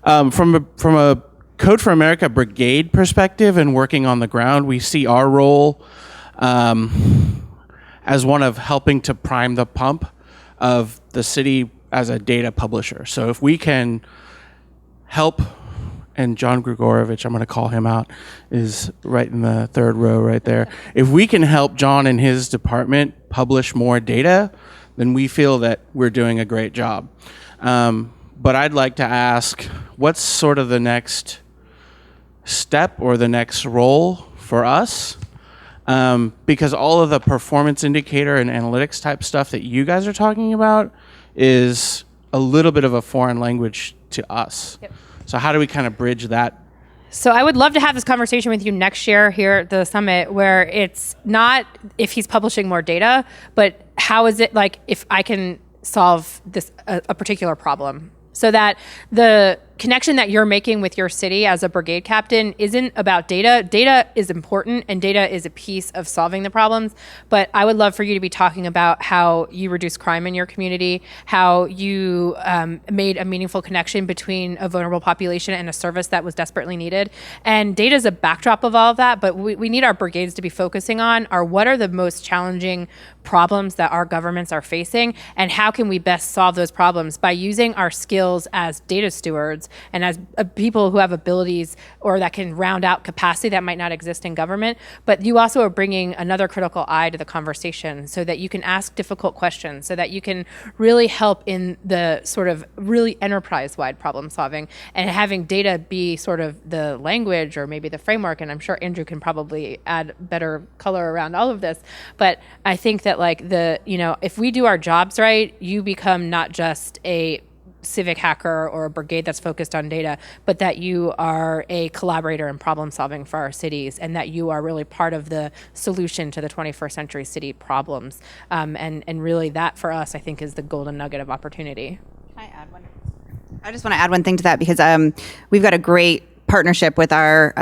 From a Code for America Brigade perspective and working on the ground, we see our role as one of helping to prime the pump of the city as a data publisher. So if we can help, and John Grigorovich, I'm going to call him out, is right in the 3rd row right there. If we can help John and his department publish more data, then we feel that we're doing a great job. But I'd like to ask, what's sort of the next step or the next role for us? Because all of the performance indicator and analytics type stuff that you guys are talking about is a little bit of a foreign language to us. Yep. So how do we kind of bridge that? So I would love to have this conversation with you next year here at the summit, where it's not if he's publishing more data, but how is it like if I can solve this a particular problem, so that the connection that you're making with your city as a brigade captain isn't about data. Data is important, and data is a piece of solving the problems. But I would love for you to be talking about how you reduce crime in your community, how you made a meaningful connection between a vulnerable population and a service that was desperately needed. And data is a backdrop of all of that, but we need our brigades to be focusing on what are the most challenging problems that our governments are facing, and how can we best solve those problems by using our skills as data stewards and as people who have abilities or that can round out capacity that might not exist in government. But you also are bringing another critical eye to the conversation so that you can ask difficult questions, so that you can really help in the sort of really enterprise-wide problem solving, and having data be sort of the language or maybe the framework. And I'm sure Andrew can probably add better color around all of this. But I think that if we do our jobs right, you become not just a civic hacker or a brigade that's focused on data, but that you are a collaborator in problem solving for our cities, and that you are really part of the solution to the 21st century city problems. And really that for us, I think, is the golden nugget of opportunity. Can I add one? I just want to add one thing to that, because we've got a great partnership with our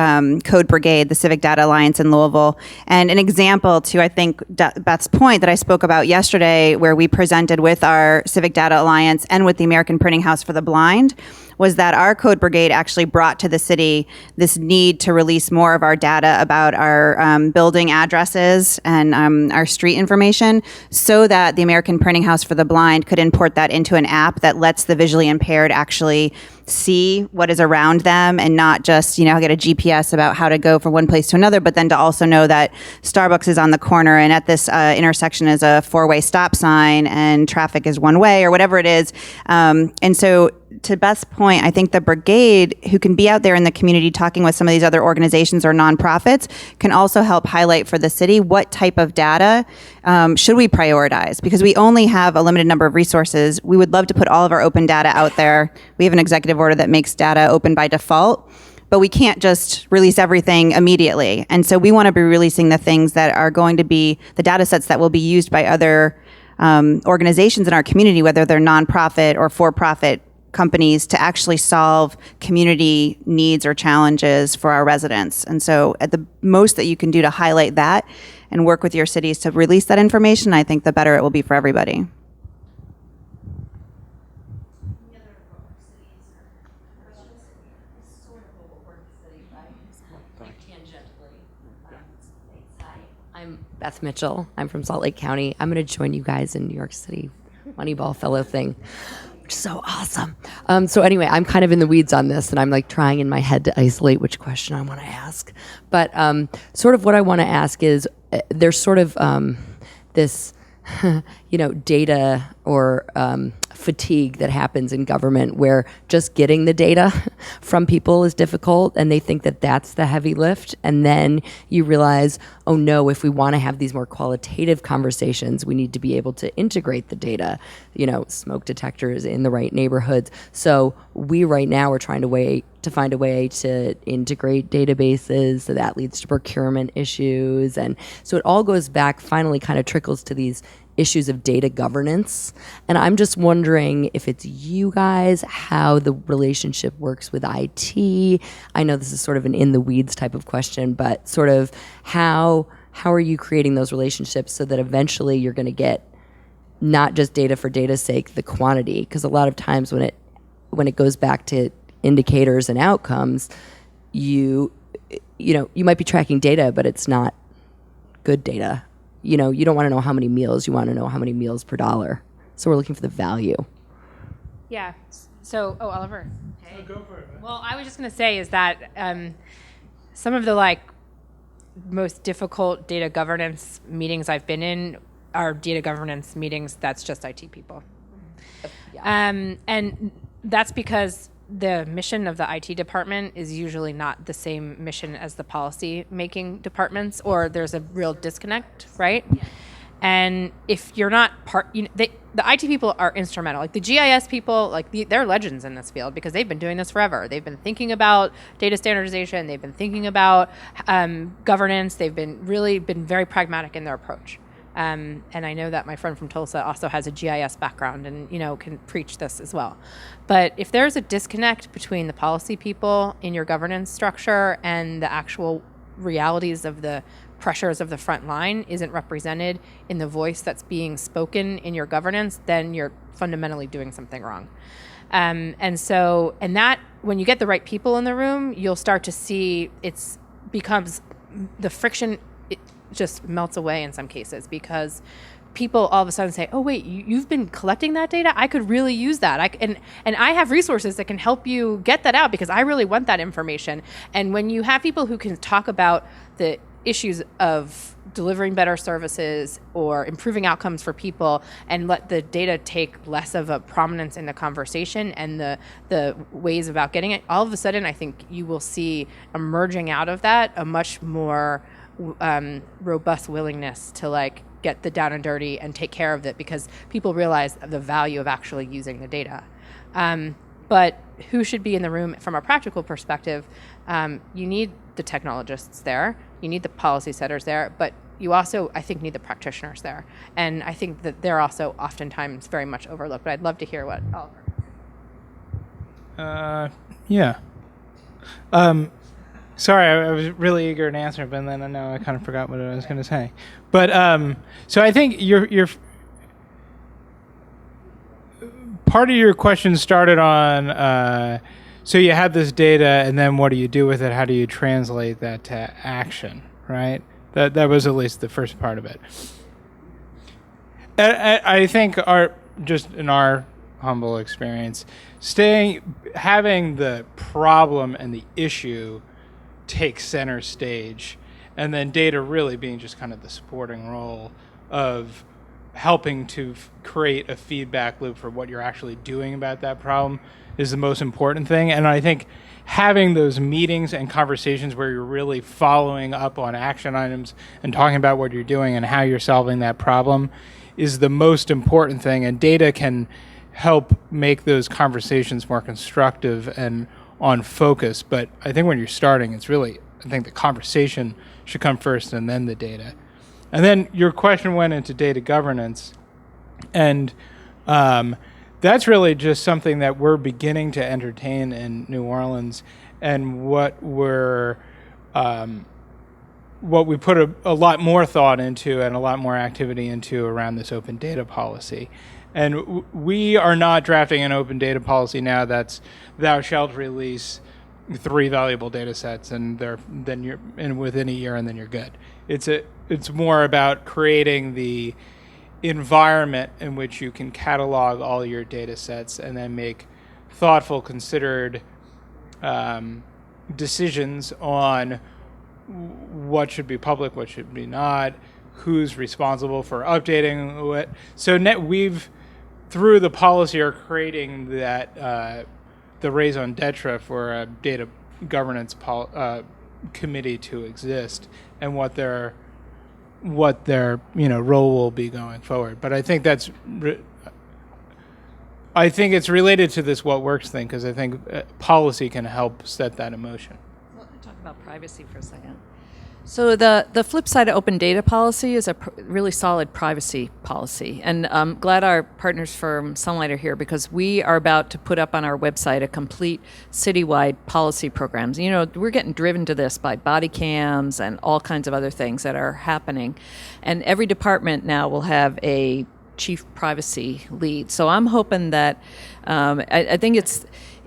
Code Brigade, the Civic Data Alliance in Louisville. And an example to, I think, Beth's point that I spoke about yesterday, where we presented with our Civic Data Alliance and with the American Printing House for the Blind, was that our Code Brigade actually brought to the city this need to release more of our data about our building addresses and our street information, so that the American Printing House for the Blind could import that into an app that lets the visually impaired actually see what is around them, and not just, get a GPS about how to go from one place to another, but then to also know that Starbucks is on the corner and at this intersection is a 4-way stop sign and traffic is one way, or whatever it is. And so, to Beth's point, I think the brigade, who can be out there in the community talking with some of these other organizations or nonprofits, can also help highlight for the city what type of data should we prioritize, because we only have a limited number of resources. We would love to put all of our open data out there. We have an executive order that makes data open by default, but we can't just release everything immediately. And so we want to be releasing the things that are going to be the data sets that will be used by other organizations in our community, whether they're nonprofit or for-profit companies, to actually solve community needs or challenges for our residents. And so at the most that you can do to highlight that and work with your cities to release that information, I think the better it will be for everybody. I'm Beth Mitchell. I'm from Salt Lake County. I'm going to join you guys in New York City Moneyball Fellow thing, which is so awesome. So anyway, I'm kind of in the weeds on this, and I'm like trying in my head to isolate which question I want to ask. But sort of what I want to ask is there's sort of this, data or fatigue that happens in government where just getting the data from people is difficult, and they think that that's the heavy lift. And then you realize, oh no, if we want to have these more qualitative conversations, we need to be able to integrate the data, smoke detectors in the right neighborhoods. So we right now are trying to find a way to integrate databases, so that leads to procurement issues. And so it all goes back, finally kind of trickles to these issues of data governance. And I'm just wondering if it's you guys, how the relationship works with IT. I know this is sort of an in the weeds type of question, but sort of how are you creating those relationships so that eventually you're going to get not just data for data's sake, the quantity? Because a lot of times when it goes back to indicators and outcomes, you might be tracking data, but it's not good data. You don't want to know how many meals, you want to know how many meals per dollar. So we're looking for the value. Yeah. So, Oliver. Hey. Go for it. Well, I was just going to say is that some of the most difficult data governance meetings I've been in are data governance meetings that's just IT people. Yeah. And that's because the mission of the IT department is usually not the same mission as the policy making departments, or there's a real disconnect, right? Yeah. And if you're not the IT people are instrumental. Like the GIS people, they're legends in this field because they've been doing this forever. They've been thinking about data standardization. They've been thinking about governance. They've been very pragmatic in their approach. And I know that my friend from Tulsa also has a GIS background and, can preach this as well. But if there's a disconnect between the policy people in your governance structure and the actual realities of the pressures of the front line isn't represented in the voice that's being spoken in your governance, then you're fundamentally doing something wrong. And that when you get the right people in the room, you'll start to see becomes the friction. It just melts away in some cases because people all of a sudden say, oh wait, you've been collecting that data? I could really use that. And I have resources that can help you get that out because I really want that information. And when you have people who can talk about the issues of delivering better services or improving outcomes for people and let the data take less of a prominence in the conversation and the ways about getting it, all of a sudden I think you will see emerging out of that a much more robust willingness to get the down and dirty and take care of it because people realize the value of actually using the data. But who should be in the room from a practical perspective? You need the technologists there, you need the policy setters there, but you also, I think, need the practitioners there. And I think that they're also oftentimes very much overlooked, but I'd love to hear what Oliver. Yeah. Sorry, I was really eager to answer, but then now I kind of forgot what I was going to say. But so I think your part of your question started on. So you have this data, and then what do you do with it? How do you translate that to action? Right. That was at least the first part of it. I think just in our humble experience, having the problem and the issue take center stage, and then data really being just kind of the supporting role of helping to create a feedback loop for what you're actually doing about that problem is the most important thing. And I think having those meetings and conversations where you're really following up on action items and talking about what you're doing and how you're solving that problem is the most important thing. And data can help make those conversations more constructive and on focus. But I think when you're starting, I think the conversation should come first and then the data. And then your question went into data governance. And that's really just something that we're beginning to entertain in New Orleans, and what we put a lot more thought into and a lot more activity into around this open data policy. And we are not drafting an open data policy now that's thou shalt release 3 valuable data sets and within a year and then you're good. It's more about creating the environment in which you can catalog all your data sets and then make thoughtful, considered decisions on what should be public, what should be not, who's responsible for updating it. So we've, through the policy, are creating that the raison d'etre for a data governance committee to exist, and what their role will be going forward. But I think I think it's related to this what works thing, because I think policy can help set that in motion. Well, talk about privacy for a second. So the flip side of open data policy is a really solid privacy policy. And I'm glad our partners from Sunlight are here, because we are about to put up on our website a complete citywide policy programs. You know, we're getting driven to this by body cams and all kinds of other things that are happening. And every department now will have a chief privacy lead. So I'm hoping that, I think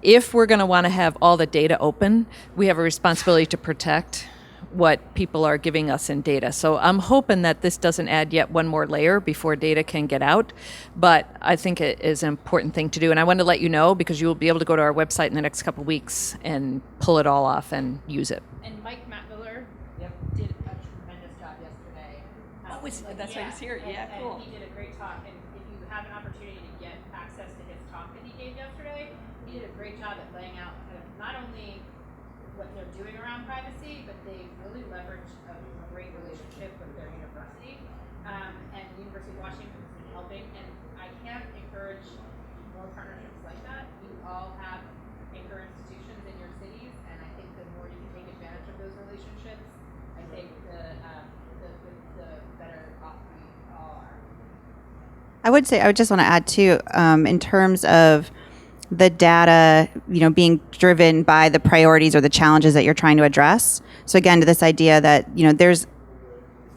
if we're going to want to have all the data open, we have a responsibility to protect what people are giving us in data. So I'm hoping that this doesn't add yet one more layer before data can get out, but I think it is an important thing to do. And I want to let you know, because you will be able to go to our website in the next couple of weeks and pull it all off and use it. And Mike Mattmiller did a tremendous job yesterday. That's why he's here. Yeah, cool. And he did a great talk. And if you have an opportunity to get access to his talk that he gave yesterday, he did a great job at laying out kind of not only what they're doing around privacy, but they really leveraged a great relationship with their university. And the University of Washington has been helping. And I can't encourage more partnerships like that. You all have anchor institutions in your cities, and I think the more you can take advantage of those relationships, I think the better off we all are. I would just want to add too, in terms of the data, being driven by the priorities or the challenges that you're trying to address. So again, to this idea that, there's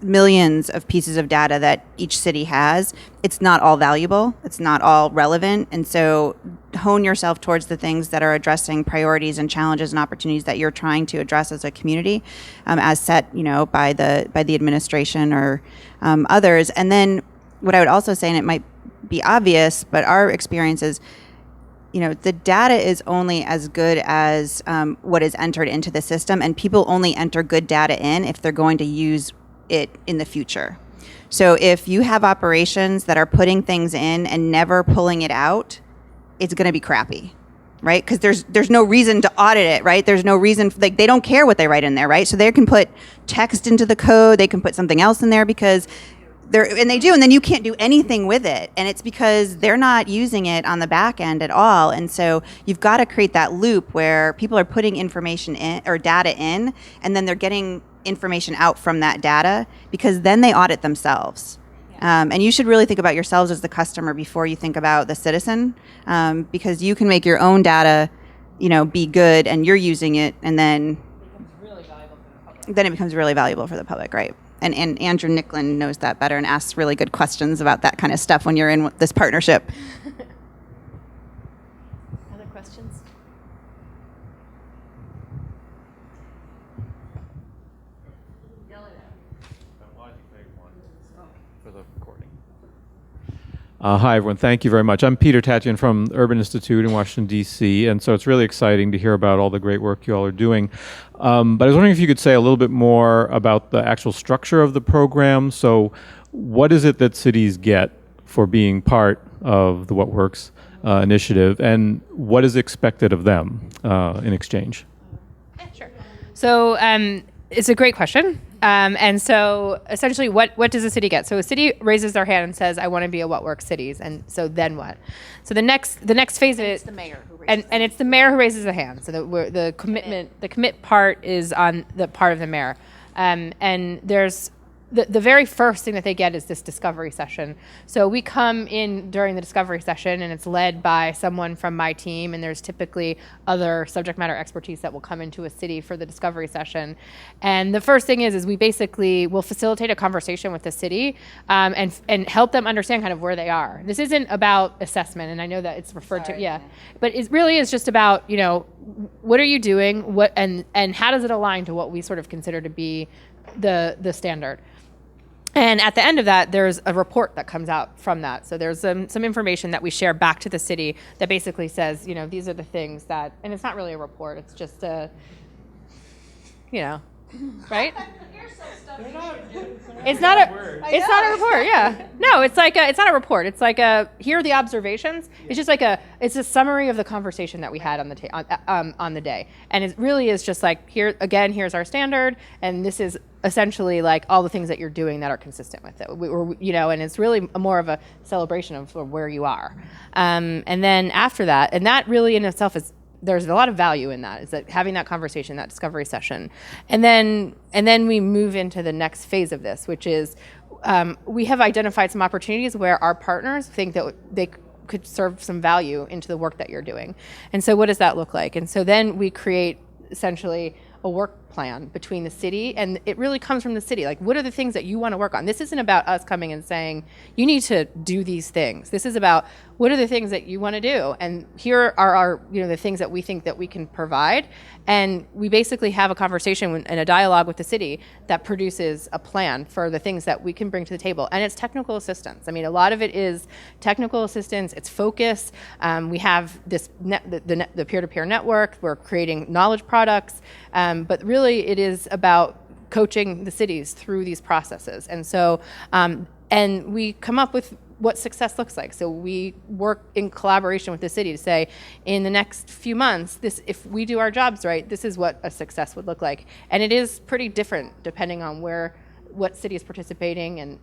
millions of pieces of data that each city has. It's not all valuable. It's not all relevant. And so hone yourself towards the things that are addressing priorities and challenges and opportunities that you're trying to address as a community, as set, by the administration or others. And then what I would also say, and it might be obvious, but our experience is, the data is only as good as what is entered into the system, and people only enter good data in if they're going to use it in the future. So if you have operations that are putting things in and never pulling it out, it's going to be crappy, right? Because there's no reason to audit it, right? There's no reason, they don't care what they write in there, right? So they can put text into the code, they can put something else in there because they do, and then you can't do anything with it. And it's because they're not using it on the back end at all. And so you've got to create that loop where people are putting information in or data in, and then they're getting information out from that data, because then they audit themselves. And you should really think about yourselves as the customer before you think about the citizen, because you can make your own data, be good, and you're using it, and then it becomes really valuable for the public, right? And Andrew Nicklin knows that better and asks really good questions about that kind of stuff when you're in this partnership. Other questions? For the recording. Hi, everyone. Thank you very much. I'm Peter Tatian from the Urban Institute in Washington, D.C., and so it's really exciting to hear about all the great work you all are doing. But I was wondering if you could say a little bit more about the actual structure of the program. So what is it that cities get for being part of the What Works initiative, and what is expected of them in exchange? Yeah, sure. So it's a great question. And so essentially, what does a city get? So a city raises their hand and says, I want to be a What Works cities. And so then what? So the next phase of it, It's the mayor who raises and it's the mayor who raises the hand. So the commit part is on the part of the mayor. And there's the very first thing that they get is this discovery session. So we come in during the discovery session, and it's led by someone from my team, and there's typically other subject matter expertise that will come into a city for the discovery session. And the first thing is we basically will facilitate a conversation with the city and help them understand kind of where they are. This isn't about assessment, and I know that it's referred to, but it really is just about, what are you doing, and how does it align to what we sort of consider to be the standard. And at the end of that, there's a report that comes out from that. So there's some information that we share back to the city that basically says, these are the things that, and it's not really a report, it's just a, right? It's not a report, yeah. No, it's not a report. It's like here are the observations. It's just it's a summary of the conversation that we had on the day. And it really is just like, here's our standard, and this is essentially like all the things that you're doing that are consistent with it. And it's really more of a celebration of where you are. And then after that, and that really in itself there's a lot of value in that, is that having that conversation, that discovery session. And then we move into the next phase of this, which is we have identified some opportunities where our partners think that they could serve some value into the work that you're doing. And so what does that look like? And so then we create essentially a work plan between the city, and it really comes from the city. Like, what are the things that you want to work on? This isn't about us coming and saying, you need to do these things. This is about, what are the things that you want to do? And here are our, the things that we think that we can provide. And we basically have a conversation and a dialogue with the city that produces a plan for the things that we can bring to the table. And it's technical assistance. I mean, a lot of it is technical assistance. It's focus. We have this the peer-to-peer network. We're creating knowledge products. But really, it is about coaching the cities through these processes. And so, and we come up with what success looks like. So we work in collaboration with the city to say, in the next few months, if we do our jobs right, this is what a success would look like. And it is pretty different depending on what city is participating, and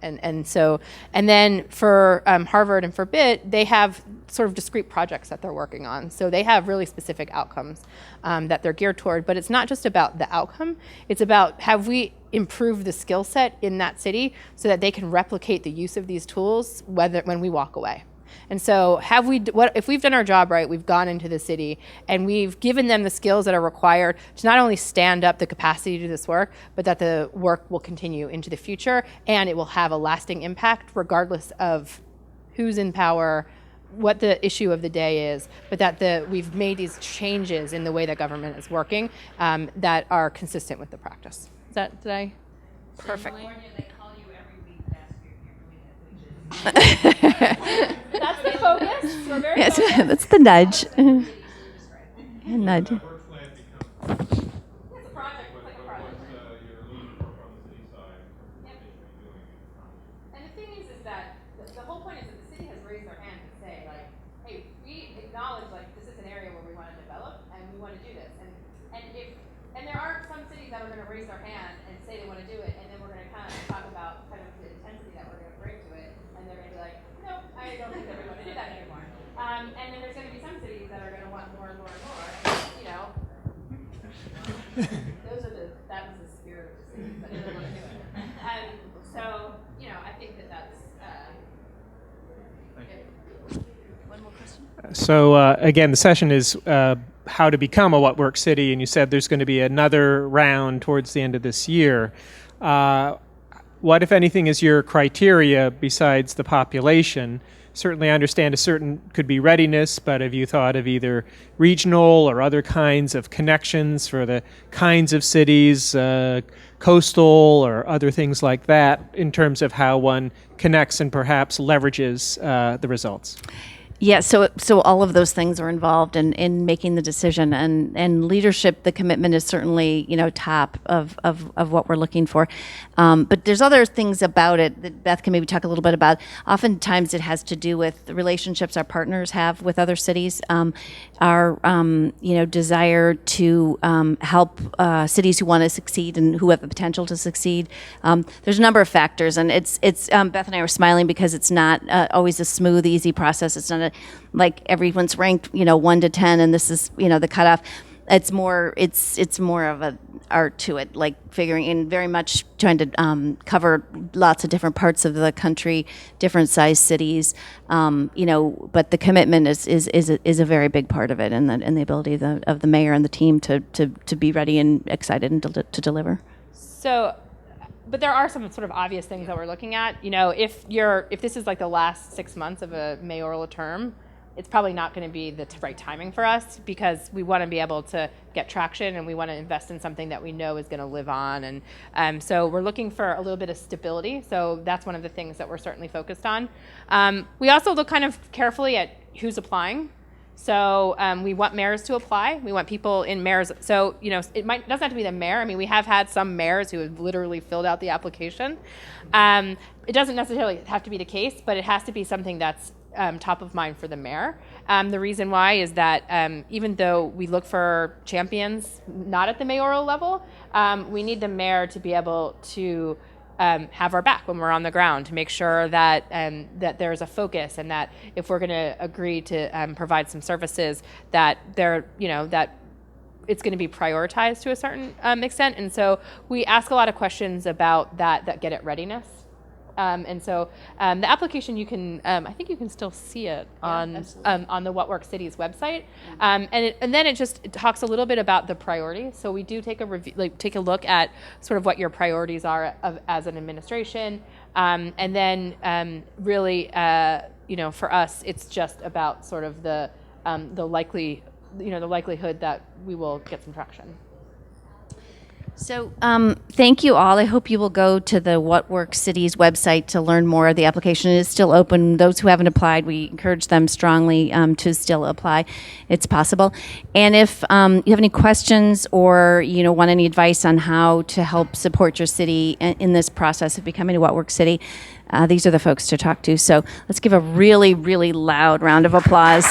then for Harvard and for BIT, they have sort of discrete projects that they're working on. So they have really specific outcomes that they're geared toward. But it's not just about the outcome. It's about, have we improved the skill set in that city so that they can replicate the use of these tools when we walk away. And so if we've done our job right, we've gone into the city and we've given them the skills that are required to not only stand up the capacity to do this work, but that the work will continue into the future and it will have a lasting impact regardless of who's in power, what the issue of the day is, but that we've made these changes in the way that government is working that are consistent with the practice. Did I? Perfect. That's the focus. We're very focused. That's the nudge. Nudge. It's a project. It's like a project. And the thing is that the whole point is that the city has raised their hand to say, like, hey, we acknowledge this is an area where we want to develop and we want to do this. And there are some cities that are going to raise their hand and say they want to do it, and then we're going to kind of talk about kind of the intensity that we're going to bring to it, and they're going to be like, no, I don't think that we want to do that anymore. And then there's going to be some cities that are going to want more and more and more. And, that was the spirit of the city, but they don't want to do it. So, I think that's. One more question. So again, the session is how to become a What Works City, and you said there's going to be another round towards the end of this year. What, if anything, is your criteria besides the population? Certainly I understand a certain could be readiness, but have you thought of either regional or other kinds of connections for the kinds of cities, coastal or other things like that, in terms of how one connects and perhaps leverages the results? Yeah, so all of those things are involved in making the decision, and leadership. The commitment is certainly top of what we're looking for, but there's other things about it that Beth can maybe talk a little bit about. Oftentimes, it has to do with the relationships our partners have with other cities, our desire to help cities who want to succeed and who have the potential to succeed. There's a number of factors, and it's Beth and I were smiling because it's not always a smooth, easy process. It's not like everyone's ranked 1 to 10 and this is the cutoff. it's more of an art to it, like figuring and very much trying to cover lots of different parts of the country, different size cities, but the commitment is a very big part of it, and the ability of the mayor and the team to be ready and excited and to deliver. So, but there are some sort of obvious things that we're looking at. If this is like the last 6 months of a mayoral term, it's probably not going to be the right timing for us, because we want to be able to get traction and we want to invest in something that we know is going to live on. And so we're looking for a little bit of stability. So that's one of the things that we're certainly focused on. We also look kind of carefully at who's applying. So we want mayors to apply. We want people in mayors. So, it doesn't have to be the mayor. I mean, we have had some mayors who have literally filled out the application. It doesn't necessarily have to be the case, but it has to be something that's top of mind for the mayor. The reason why is that even though we look for champions not at the mayoral level, we need the mayor to be able to have our back when we're on the ground, to make sure that that there's a focus, and that if we're going to agree to provide some services, that that it's going to be prioritized to a certain extent. And so we ask a lot of questions about that get it readiness. And so the application, you can, I think you can still see it on the What Works Cities website. And then it talks a little bit about the priorities. So we do take a look at sort of what your priorities are as an administration. And then really, for us, it's just about sort of the likelihood that we will get some traction. So thank you all. I hope you will go to the What Works Cities website to learn more. The application is still open. Those who haven't applied, we encourage them strongly to still apply. It's possible. And if you have any questions or want any advice on how to help support your city in this process of becoming a What Works City, these are the folks to talk to. So let's give a really, really loud round of applause.